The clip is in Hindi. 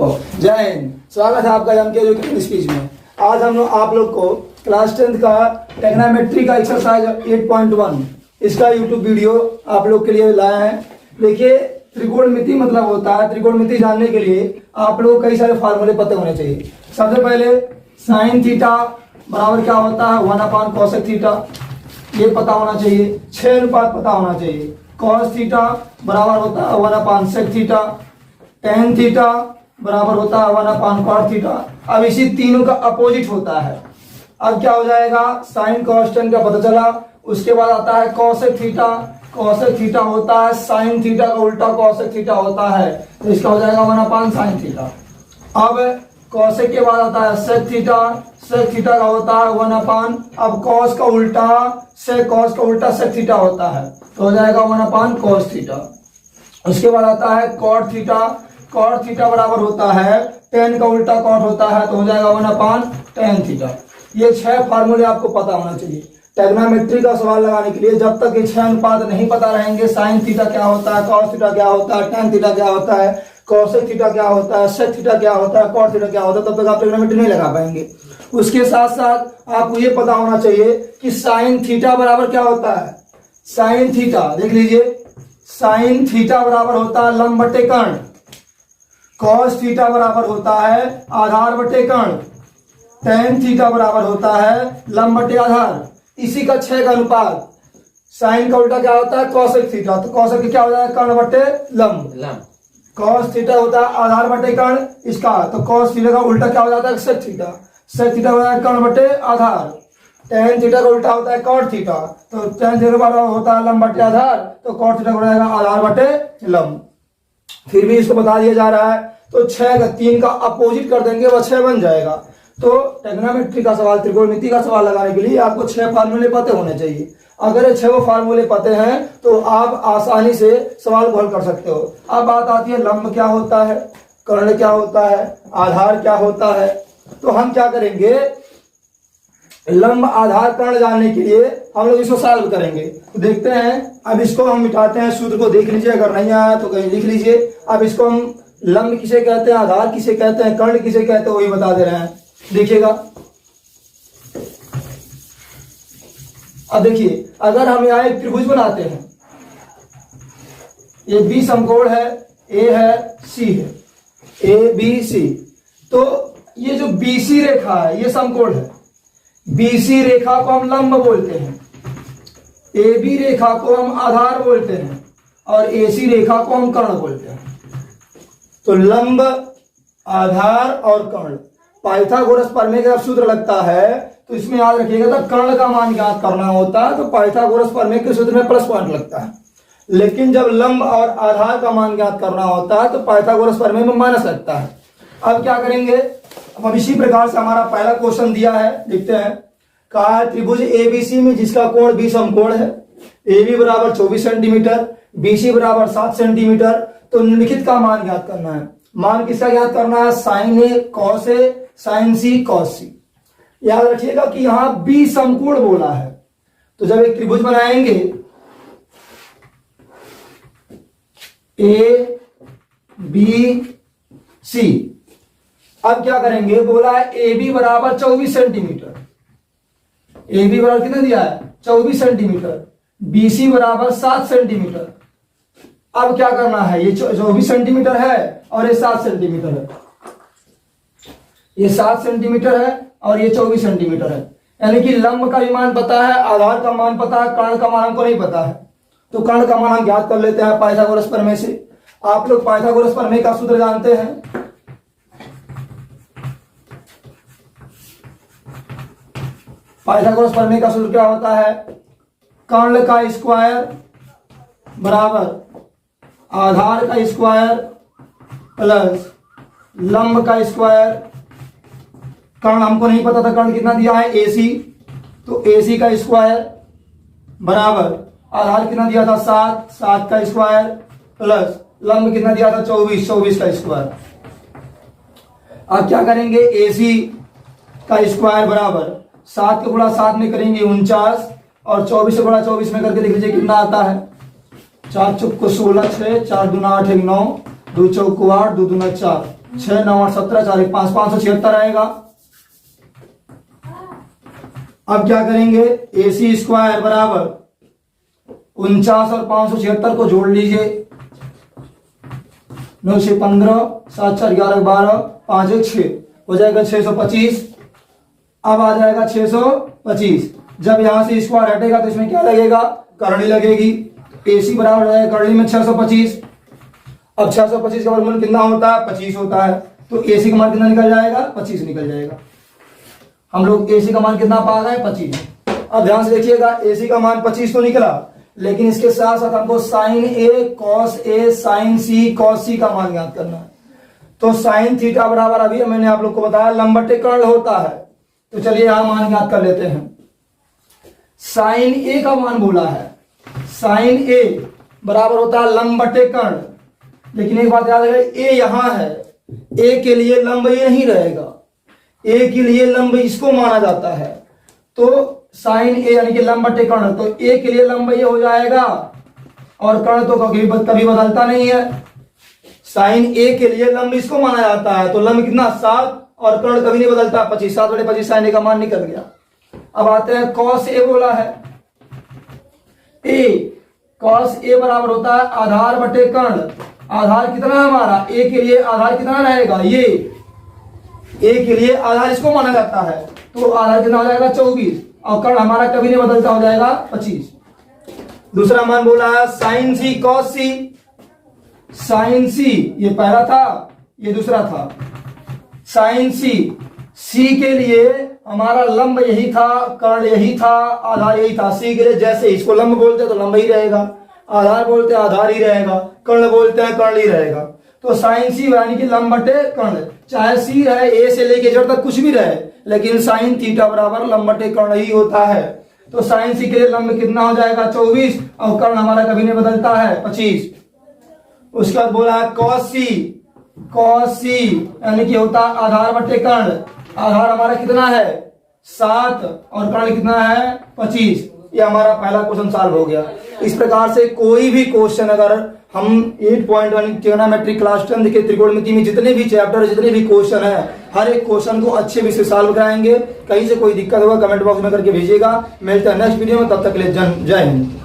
जय हिंद। स्वागत है आपका एम के एजुकेशन स्पीच में। आज हम लोग आप लोग को क्लास 10th का ट्रिग्नोमेट्री का एक्सरसाइज 8.1 इसका यूट्यूब वीडियो आप लोग के लिए लाया है। देखिए, त्रिकोणमिति मतलब होता है, त्रिकोणमिति जानने के लिए आप लोग को कई सारे फार्मूले पता होने चाहिए। सबसे पहले साइन थीटा बराबर क्या होता है 1 कोसेक थीटा, ये पता होना चाहिए। 6 अनुपात पता होना चाहिए। कॉस थीटा बराबर होता है 1 सेक थीटा। टेन थीटा बराबर होता है 1 कॉट थीटा। अब इसी तीनों का अपोजिट होता है। अब क्या हो जाएगा, साइन कॉस टेन का पता चला। उसके बाद आता है कॉसेक थीटा। कॉसेक थीटा होता है साइन थीटा का उल्टा कॉसेक थीटा होता है, तो इसका हो जाएगा 1 साइन थीटा। अब कॉसेक के बाद आता है सेक थीटा। सेक थीटा का होता है 1 अब कॉस का उल्टा सेक, कॉस का उल्टा सेक थीटा होता है, तो हो जाएगा 1 कॉस थीटा। उसके बाद आता है कॉट थीटा। कॉट थीटा बराबर होता है टेन का उल्टा कॉट होता है, तो हो जाएगा 1 टेन थीटा। ये 6 फार्मूले आपको पता होना चाहिए ट्रिग्नोमेट्री का सवाल लगाने के लिए। जब तक ये 6 अनुपात नहीं पता रहेंगे, साइन थीटा क्या होता है, कॉस थीटा क्या होता है, टेन थीटा क्या होता है, कॉसेक थीटा क्या होता है, सेक थीटा क्या होता है, कॉट थीटा क्या होता है, तब तक आप ट्रिग्नोमेट्री नहीं लगा पाएंगे। उसके साथ साथ आपको ये पता होना चाहिए कि साइन थीटा बराबर क्या होता है। साइन थीटा देख लीजिए, साइन थीटा बराबर होता है लंब बटे कर्ण। कॉस थीटा बराबर होता है आधार बटे कर्ण। टेन थीटा बराबर होता है लंब बटे आधार। इसी का 6 का अनुपात। साइन का उल्टा क्या होता है कॉसेक थीटा, तो कॉसेक क्या हो जाएगा कर्ण बटे लंब। कॉस थीटा होता है आधार बटे कर्ण इसका, तो कॉस थीटा का उल्टा क्या हो जाता है सेक थीटा। सेक थीटा होता है कर्ण बटे आधार। टेन थीटा का उल्टा होता है कॉट थीटा, तो टेन थीटा बराबर होता है लंब बटे आधार, तो कॉट थीटा हो जाएगा आधार बटे लंब। फिर भी इसको बता दिया जा रहा है, तो 6 का 3 का अपोजिट कर देंगे, वह 6 बन जाएगा। तो ट्रिग्नोमेट्री का सवाल, त्रिकोणमिति का सवाल लगाने के लिए आपको 6 फार्मूले पते होने चाहिए। अगर ये 6 फार्मूले पते हैं तो आप आसानी से सवाल को हल कर सकते हो। अब बात आती है लंब क्या होता है, कर्ण क्या होता है, आधार क्या होता है। तो हम क्या करेंगे, लंब आधार कर्ण जानने के लिए हम लोग इसको सॉल्व करेंगे। तो देखते हैं, अब इसको हम मिटाते हैं, सूत्र को देख लीजिए, अगर नहीं आया तो कहीं लिख लीजिए। अब इसको हम लंब किसे कहते हैं, आधार किसे कहते हैं, कर्ण किसे कहते हैं, वही बता दे रहे हैं। देखिएगा, अब देखिए, अगर हम यहाँ एक त्रिभुज बनाते हैं, ये बी समकोण है, ए है, सी है, ए बी सी। तो ये जो बीसी रेखा है ये समकोण है। बीसी रेखा को हम लंब बोलते हैं, ए बी रेखा को हम आधार बोलते हैं, और एसी रेखा को हम कर्ण बोलते हैं। तो लंब, आधार और कर्ण, पाइथागोरस प्रमेय का सूत्र लगता है, तो इसमें याद रखिएगा, तो कर्ण का मान ज्ञात करना होता है तो पाइथागोरस प्रमेय के सूत्र में प्लस पॉइंट लगता है। लेकिन जब लंब और आधार का मान ज्ञात करना होता है तो पाइथागोरस प्रमेय में माइनस लगता है। अब क्या करेंगे, अब इसी प्रकार से हमारा पहला क्वेश्चन दिया है, देखते हैं। कहा है त्रिभुज एबीसी में जिसका कोण बी समकोण है, ए बी बराबर 24 सेंटीमीटर, बीसी बराबर 7 सेंटीमीटर, तो निम्नलिखित का मान ज्ञात करना है। मान किसका ज्ञात करना है, sign A cos A, sign C cos सी। याद रखिएगा कि यहां बी समकोण बोला है, तो जब एक त्रिभुज बनाएंगे ए बी सी, अब क्या करेंगे, बोला है ए बी बराबर 24 सेंटीमीटर। ए बी बराबर कितना दिया है 24 सेंटीमीटर, बीसी बराबर 7 सेंटीमीटर। अब क्या करना है, ये 24 सेंटीमीटर है और ये 7 सेंटीमीटर है, ये 7 सेंटीमीटर है और ये 24 सेंटीमीटर है। यानी कि लंब का भी मान पता है, आधार का मान पता है, कर्ण का मान हमको नहीं पता है, तो कर्ण का मान हम ज्ञात कर लेते हैं पाइथागोरस प्रमेय से। आप लोग पाइथागोरस प्रमेय का सूत्र जानते हैं, पाइथागोरस प्रमेय का सूत्र क्या होता है, कर्ण का स्क्वायर बराबर आधार का स्क्वायर प्लस लंब का स्क्वायर। कर्ण हमको नहीं पता था, कर्ण कितना दिया है एसी, तो एसी का स्क्वायर बराबर आधार कितना दिया था 7, 7 का स्क्वायर प्लस लंब कितना दिया था 24, 24 का स्क्वायर। अब क्या करेंगे, एसी का स्क्वायर बराबर 7 के गुणा 7 में करेंगे 49, और 24 से गुणा 24 में करके देख लीजिए कितना आता है, 4 चौक को 16, 6, 4 दूना 8, 1 9, 2 चौक को 8, 2 दूना 4, 6 9 8 17 4 1 5 576 आएगा। अब क्या करेंगे, AC स्क्वायर बराबर 49 और 576 को जोड़ लीजिए। 9 6 15 7 4 11 12 5 1 6 हो जाएगा 625। अब आ जाएगा 625। जब यहां से स्क्वायर हटेगा तो इसमें क्या लगेगा, करनी लगेगी। AC बराबर हो जाएगा करनी में 625। अब 625 का वर्गमूल कितना होता है, 25 होता है। तो AC का मान कितना निकल जाएगा, 25 निकल जाएगा। हम लोग AC का मान कितना पा गए, 25। अब ध्यान से देखिएगा, AC का मान 25 तो निकला, लेकिन इसके साथ साथ हमको sine A cos A sine C cos C का मान ज्ञात करना है। तो साइन थीटा बराबर अभी मैंने आप लोग को बताया लंबटे कर्ण होता है। तो चलिए यहां मान ज्ञात कर लेते हैं। साइन A का मान बोला है, साइन A बराबर होता है लंबटे कर्ण। लेकिन एक बात याद रखिए, A यहां है, A के लिए लंब ये नहीं रहेगा, A के लिए लंब इसको माना जाता है। तो साइन A यानी कि लंबटे कर्ण, तो A के लिए लंब ये हो जाएगा, और कर्ण तो कभी बदलता नहीं है। साइन A के लिए लंब इसको माना जाता है, तो लंब कितना 7, और कर्ण कभी नहीं बदलता 25। 7 बटे 25 साइन A का मान निकल गया। अब आते हैं कॉस A बोला है, A कॉस A बराबर होता है आधार बटे कर्ण। आधार कितना है हमारा, A के लिए आधार कितना रहेगा, ये A के लिए आधार इसको माना जाता है, तो आधार कितना हो जाएगा 24, और कर्ण हमारा कभी नहीं बदलता, हो जाएगा 25। दूसरा मान बोला है sine C cos C। Sine C ये पहला था, ये दूसरा था। साइन C के लिए हमारा लंब यही था, कर्ण यही था, आधार यही था। C के लिए जैसे इसको लंब बोलते हैं तो लंब ही रहेगा, आधार बोलते हैं आधार ही रहेगा, कर्ण बोलते हैं कर्ण ही रहेगा। तो साइन C यानी कि लंब बटे कर्ण, चाहे C रहे A से लेके Z तक कुछ भी रहे, लेकिन साइन थीटा बराबर लंब बटे कर्ण ही होता है। तो साइन C के लिए लंब कितना हो जाएगा 24, और कर्ण हमारा कभी नहीं बदलता है 25। उसके बाद बोला है कॉस C यानी कि होता आधार बटे कर्ण। आधार हमारा कितना है 7, और कर्ण कितना है 25। ये हमारा पहला क्वेश्चन सॉल्व हो गया। इस प्रकार से कोई भी क्वेश्चन अगर हम 8.1 ट्रिग्नोमेट्री क्लास 10 के त्रिकोणमिति में जितने भी चैप्टर, जितने भी क्वेश्चन है, हर एक क्वेश्चन को अच्छे भी से सॉल्व कराएंगे। कहीं से कोई दिक्कत होगा कमेंट बॉक्स में करके भेजिएगा। मिलते हैं नेक्स्ट वीडियो में, तब तक के लिए जय हिंद।